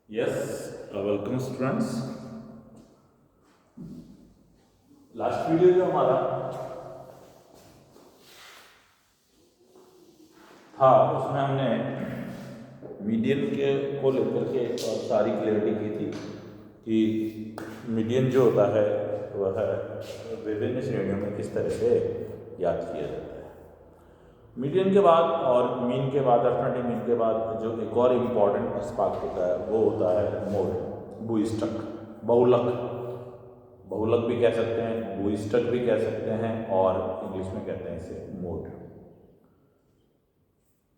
Welcome students. Last video जो हमारा था उसमें हमने मीडियन के को लेकर के और सारी क्लियरिटी की थी कि मीडियन जो होता है वह विभिन्न श्रेणियों में किस तरह से याद किया जाता है। मीडियन के बाद और मीन के बाद अर्थमेटिक मीन के बाद जो एक और इम्पॉर्टेंट एस्पेक्ट होता है वो होता है मोड, भूइष्ठक, बहुलक। बहुलक भी कह सकते हैं, भूइष्ठक भी कह सकते हैं और इंग्लिश में कहते हैं इसे मोड।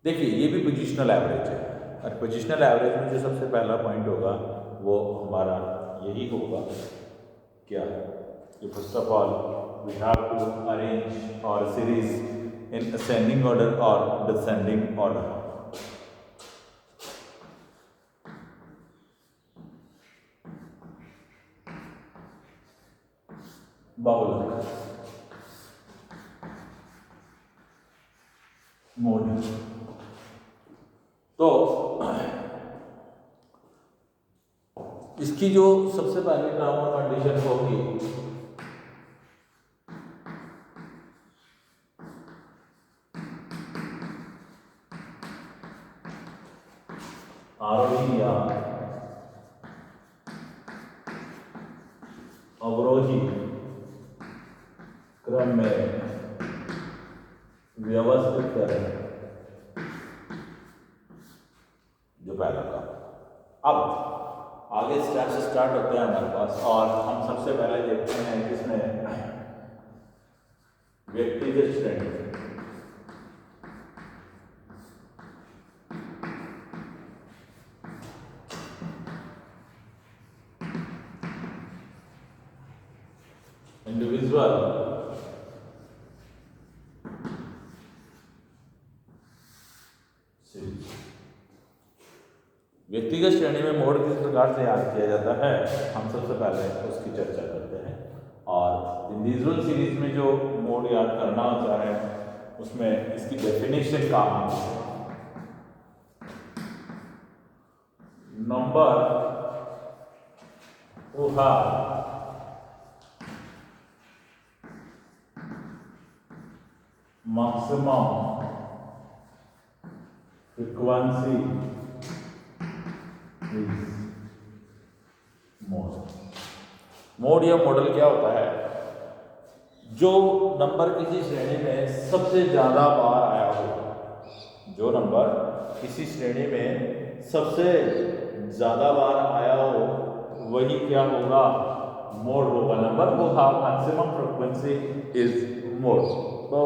देखिए ये भी पोजिशनल एवरेज है और पोजिशनल एवरेज में जो सबसे पहला पॉइंट होगा वो हमारा यही होगा क्या कि first of all we have to arrange और सीरीज इन असेंडिंग ऑर्डर और डिसेंडिंग ऑर्डर। बहुलक, मोड। तो इसकी जो सबसे पहली ग्रामर कंडीशन होगी आरोही या अवरोही क्रम में व्यवस्थित करें, जो पहला का। अब आगे स्टेप से स्टार्ट होते हैं हमारे पास और हम सबसे पहले देखते हैं किसमें व्यक्तिगत श्रेणी। Individual series. व्यक्तिगत श्रेणी में मोड किस प्रकार से याद किया जाता है हम सबसे पहले उसकी चर्चा करते हैं। और इंडिविजुअल सीरीज में जो मोड याद करना होता है उसमें इसकी डेफिनेशन काम आती है। Number who have maximum frequency is mode। Mode या मॉडल क्या होता है? जो नंबर किसी श्रेणी में सबसे ज्यादा बार आया हो, जो नंबर किसी श्रेणी में सबसे ज्यादा बार आया हो वही क्या होगा? मोड होगा। नंबर वो have maximum frequency is mode. तो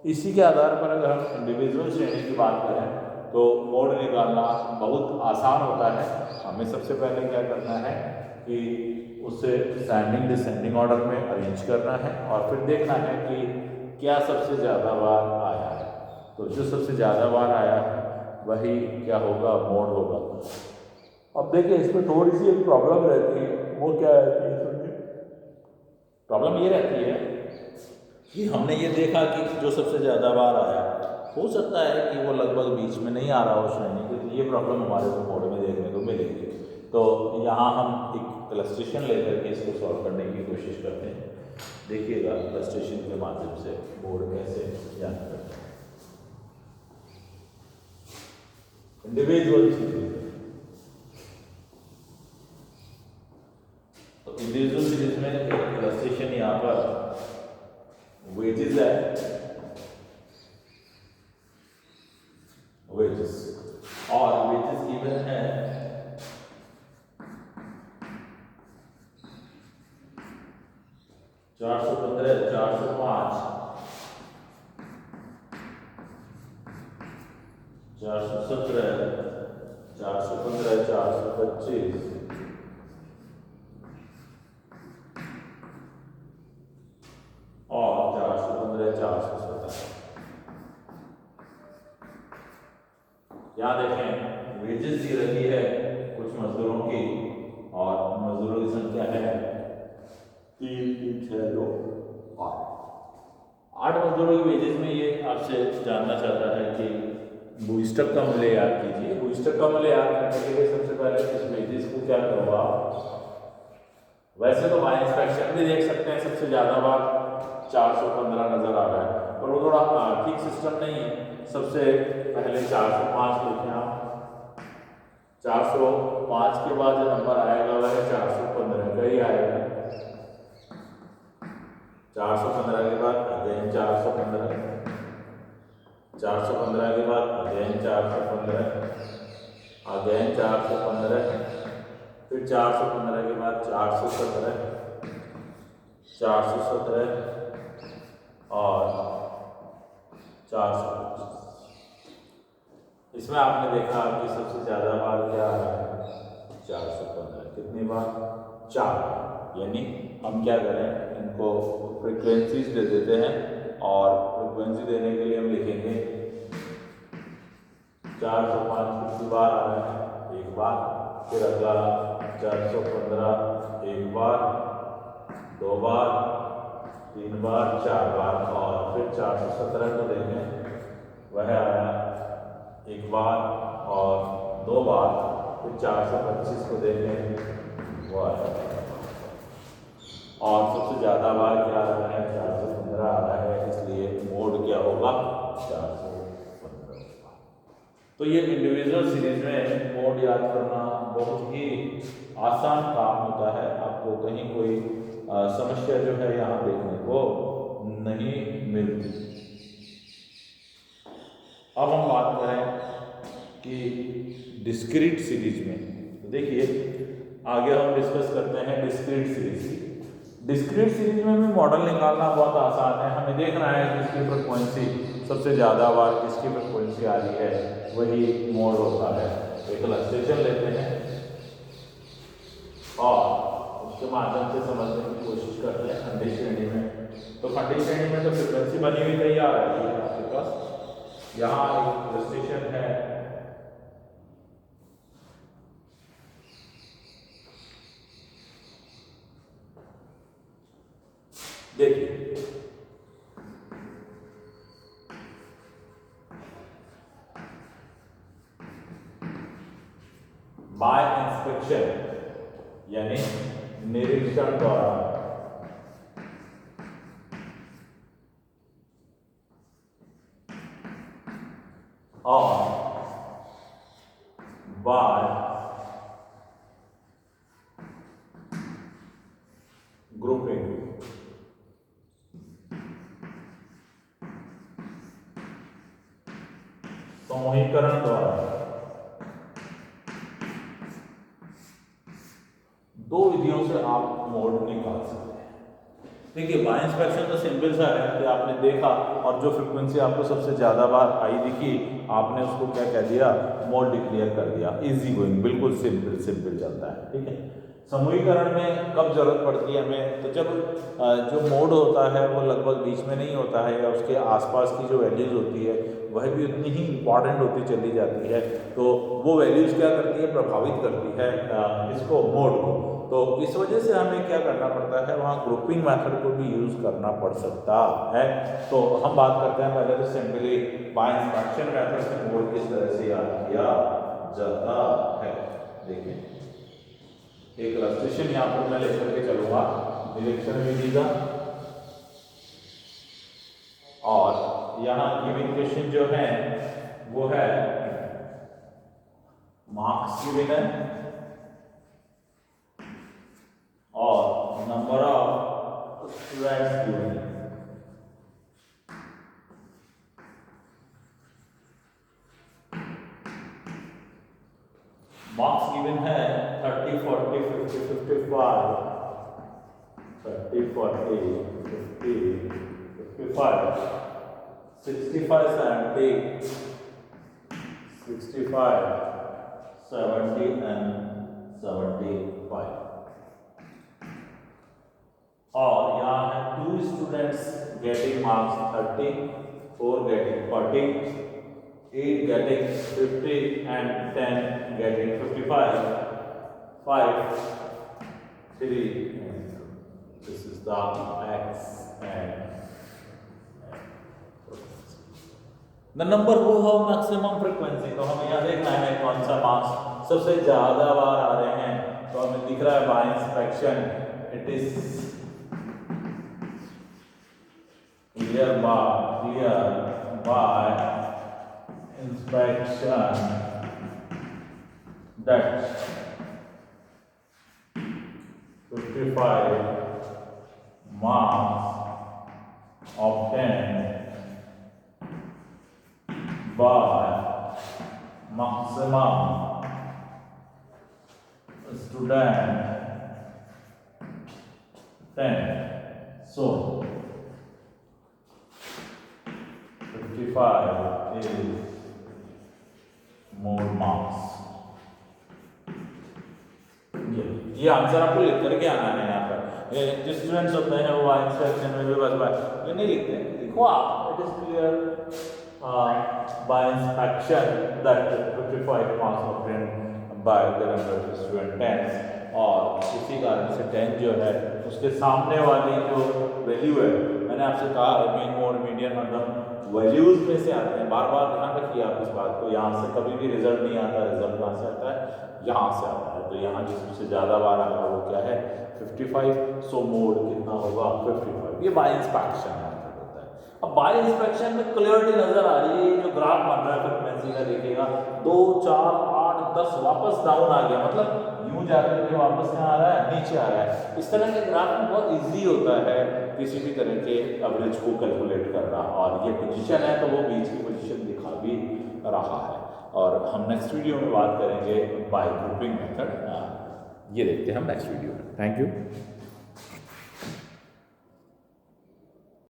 इसी के आधार पर अगर हम इंडिविजुअल श्रेणी की बात करें तो मोड निकालना बहुत आसान होता है। हमें सबसे पहले क्या करना है कि उसे असेंडिंग डिसेंडिंग ऑर्डर में अरेंज करना है और फिर देखना है कि क्या सबसे ज़्यादा बार आया है। तो जो सबसे ज़्यादा बार आया है वही क्या होगा? मोड होगा। अब देखिए इसमें थोड़ी सी एक प्रॉब्लम रहती है। वो क्या रहती है? प्रॉब्लम ये रहती है कि हमने ये देखा कि जो सबसे ज़्यादा बार आया, हो सकता है कि वो लगभग बीच में नहीं आ रहा हो श्रेणी के, तो ये प्रॉब्लम हमारे को मोड में देखने को मिलेगी। तो यहाँ हम एक इलस्ट्रेशन लेकर के इसको सॉल्व करने की कोशिश करते हैं। देखिएगा इलस्ट्रेशन के माध्यम से मोड कैसे याद करते हैं। इंडिविजुअल सीरीज, तो इंडिविजुअल सीरीज में एक इलस्ट्रेशन यहाँ पर वेजेस है, वेजेस, और वेजेस गिवन है 415, 405, 417, 415, 425 और 415, 417। यहाँ देखें वेजेस दी रही है कुछ मजदूरों की और मजदूरों की संख्या है 3, 3, 6, 2, 8। 8 मजदूरों की वेजेस में ये आपसे जानना चाहता है कि बूस्टअप का मूल्य याद कीजिए। बूस्टअप का मूल्य याद करने के लिए सबसे पहले इस बेसिस को क्या करो आप, वैसे तो बाय इंस्पेक्शन भी देख सकते हैं, सबसे ज़्यादा बार 415 नज़र आ रहा है, पर वो थोड़ा ठीक सिस्टम नहीं है। सबसे पहले 405 लिखें आप, 405 के बाद जो नंबर आएगा वह 415 का ही आएगा। 415 के बाद अगेन 415, 415 के बाद अगेन 415, अगेन 415, फिर 415 के बाद 417, 417 और 425। इसमें आपने देखा कि सबसे ज़्यादा बार क्या आ रहा है, 415। कितनी बार, 4। यानी हम क्या करें, इनको फ्रीक्वेंसीज दे देते हैं और फ्रीक्वेंसी देने के लिए हम लिखेंगे 405 कितनी बार आ रहा है, एक बार। फिर अगला 415 एक बार, दो बार, तीन बार, चार बार, और फिर 417 को देखें, वह आया एक बार और दो बार। फिर 425 को देखें, वो आया, और सबसे ज़्यादा बार क्या आ रहा है, 415 आ रहा है, इसलिए मोड क्या होगा, 415। तो ये इंडिविजुअल सीरीज में मोड याद करना बहुत ही आसान काम होता है। आपको कहीं कोई समस्या जो है यहाँ देखने को नहीं मिलती। अब हम बात करें कि डिस्क्रीट सीरीज में, तो देखिए आगे हम डिस्कस करते हैं डिस्क्रीट सीरीज की। डिस्क्रीट सीरीज में भी मॉडल निकालना बहुत आसान है। हमें देखना है कि इसकी फ्रिक्वेंसी सबसे ज़्यादा बार किसकी फ्रिक्वेंसी आ रही है, वही मोड होता है। एक इलस्ट्रेशन लेते हैं और उसके माध्यम से समझने की कोशिश करते हैं खंडित श्रेणी में। तो खंडित श्रेणी में तो फ्रिक्वेंसी बनी हुई तैयार है आपके पास। यहाँ एक इलस्ट्रेशन है, देखिए बाय इंस्पेक्शन यानी निरीक्षण द्वारा और बाय ग्रुपिंग समूहीकरण द्वारा, दो विधियों से आप मोड निकाल सकते हैं। देखिए बाय इंस्पेक्शन तो सिंपल सा है कि आपने देखा और जो फ्रीक्वेंसी आपको सबसे ज़्यादा बार आई दिखी, आपने उसको क्या कह दिया, मोड डिक्लेयर कर दिया। इजी गोइंग, बिल्कुल सिंपल चलता है, ठीक है। समूहीकरण में कब जरूरत पड़ती है हमें, तो जब जो मोड होता है वो लगभग बीच में नहीं होता है या उसके आसपास की जो वैल्यूज़ होती है वह भी उतनी ही इम्पॉर्टेंट होती चली जाती है। तो वो वैल्यूज़ क्या करती है, प्रभावित करती है इसको, मोड को। तो इस वजह से हमें क्या करना पड़ता है, वहाँ ग्रुपिंग मेथड को भी यूज़ करना पड़ सकता है। तो हम बात करते हैं पहले तो सिंपली बाय इंस्पेक्शन मेथड से मोड किस तरह से याद किया जाता है। देखिए एक इलस्ट्रेशन यहाँ पर मैं लेकर के चलूँगा निरीक्षण विधि का, और यहाँ गिवन क्वेश्चन जो है वो है मार्क्स गिवन है और नंबर ऑफ स्टूडेंट्स गिवन है। मार्क्स गिवन है 30, 40, 50, 55, 30, 40, 50, 55, 65, 70, 65, 70 and 75। और यहाँ है 2 students getting marks 30, 4 getting 40, 8 getting 50 and 10 getting 55, 5, 3 and 2. This is the X and the number who have maximum frequency, तो हमें यहाँ देखना है कौन सा मार्क्स सबसे ज्यादा बार आ रहे हैं। तो हमें दिख रहा है by inspection it is clear by inspection that 55 marks obtained by maximum student 10. So 55 is more marks। ये आंसर आपको लिख करके आना है यहाँ पर। जो स्टूडेंट्स होते हैं वो इंस्पेक्शन में भी बस ये नहीं लिखते, लिखो आप it is clear bye inspection that 55 marks obtained by the number of student 10, और इसी कारण से 10 जो है उसके सामने वाली जो वैल्यू है, मैंने आपसे कहा मीन मोड मीडियन मतलब वैल्यूज में से आते हैं। बार बार ध्यान रखिए आप इस बात को, यहाँ से कभी भी रिजल्ट नहीं आता, रिजल्ट कहाँ से आता है, यहाँ से आता है। तो यहाँ जिससे ज़्यादा बार आया वो क्या है 55, सो मोड कितना होगा 55। ये बाय इंस्पेक्शन होता है। अब बाय इंस्पेक्शन में क्लियरिटी नजर आ रही है, ये जो ग्राफ बन रहा है फ्रीक्वेंसी का देखिएगा 2 4 8 10 वापस डाउन आ गया, मतलब यूं जाते हुए वापस कहाँ आ रहा है, नीचे आ रहा है। इस तरह के ग्राफ में बहुत इजी होता है किसी भी तरह के एवरेज को कैलकुलेट करना, और ये पोजीशन है तो वो बीच की पोजीशन दिखा भी रहा है। और हम नेक्स्ट वीडियो में बात करेंगे बाय ग्रुपिंग मेथड, ये देखते हैं हम नेक्स्ट वीडियो में। Thank you.